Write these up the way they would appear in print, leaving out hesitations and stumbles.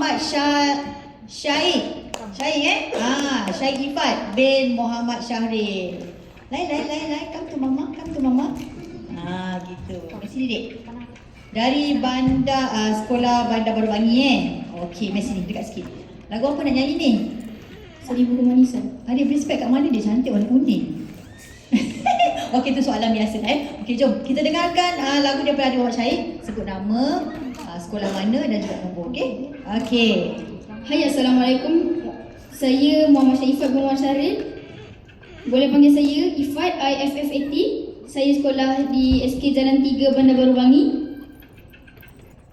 Muhammad Syahid. Syahid Syahid Ifat bin Muhammad Syahril. Lain. Come to mama. Gitu. Mari sini dek. Dari sekolah Bandar Baru Bangi Okey, mari sini dekat sikit. Lagu apa nak nyanyi ni? Seribu Kemanisan. Dia beli spek kat mana dia? Cantik warna kuning. Okey, itu soalan biasa Okey, jom kita dengarkan lagu daripada Muhammad Syahid. Sebut nama, sekolah mana dan juga nombor. Okey. Hai, Assalamualaikum. Saya Muhammad Ifat bin Muhammad Syahril. Boleh panggil saya Ifat, IFFAT. Saya sekolah di SK Jalan 3 Bandar Baru Bangi.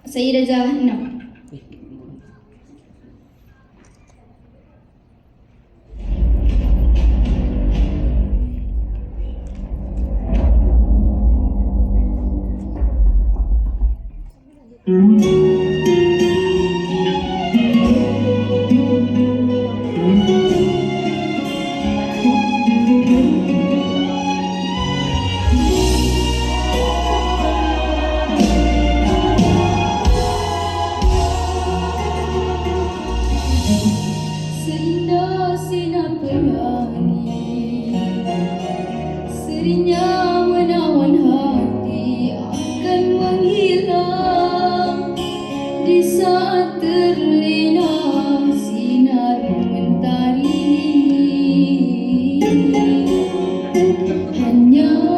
Saya darjah 6. Sinar pelangi, serinya menawan hati akan menghilang di saat terlena sinar mentari. Hanyalah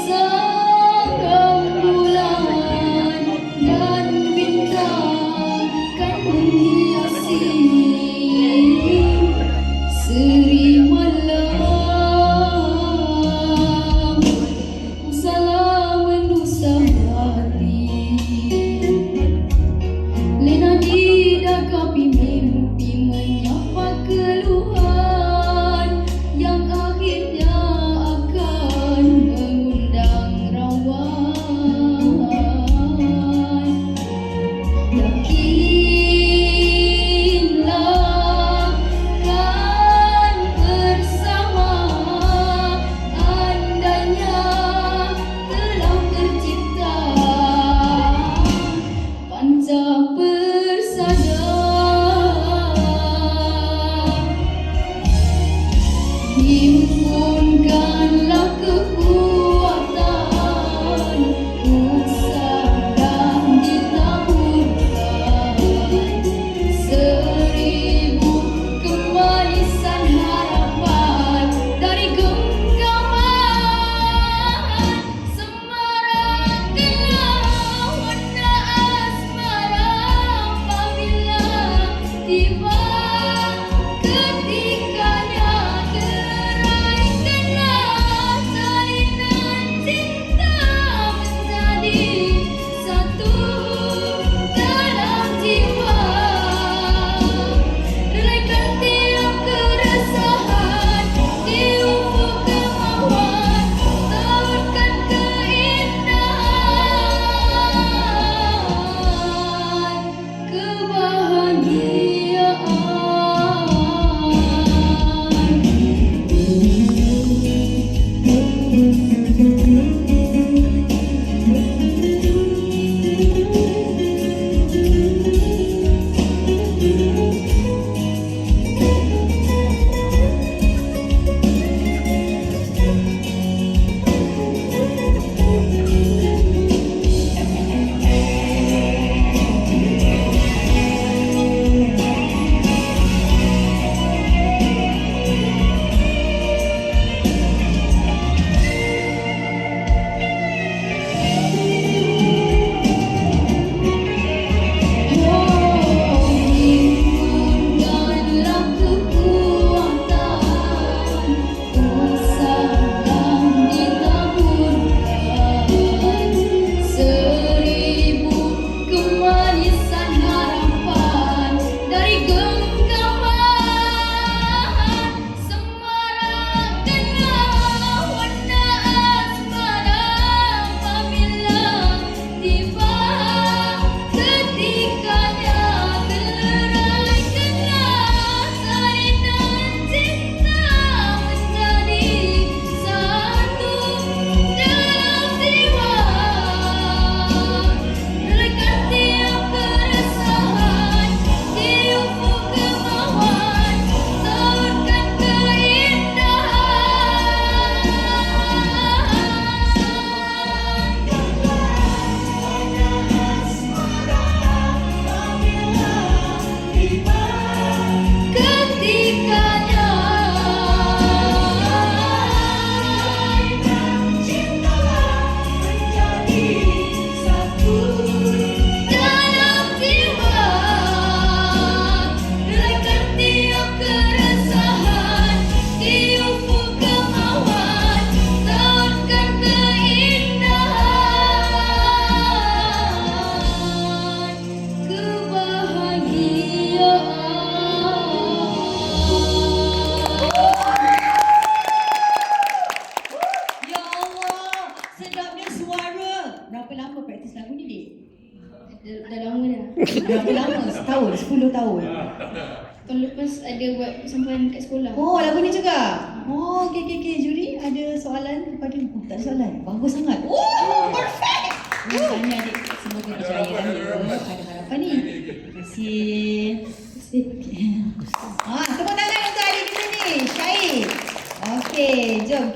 sang rembulan dan bintang kan menghiasi seri malam, salam mendusa hati. Dah lama dah. Berapa lama? Setahun? 10 tahun? Tahun lepas ada buat persembahan kat sekolah. Oh, lagu ni juga? Oh, okey. Juri, ada soalan kepada... Oh, tak ada soalan. Bagus sangat. Oh, perfect! Tanya adik. Semoga berjaya ya. Ada harapan ni. Terima kasih. Okay. Tepuk tangan untuk adik kita ni, Syahid. Okey, jom.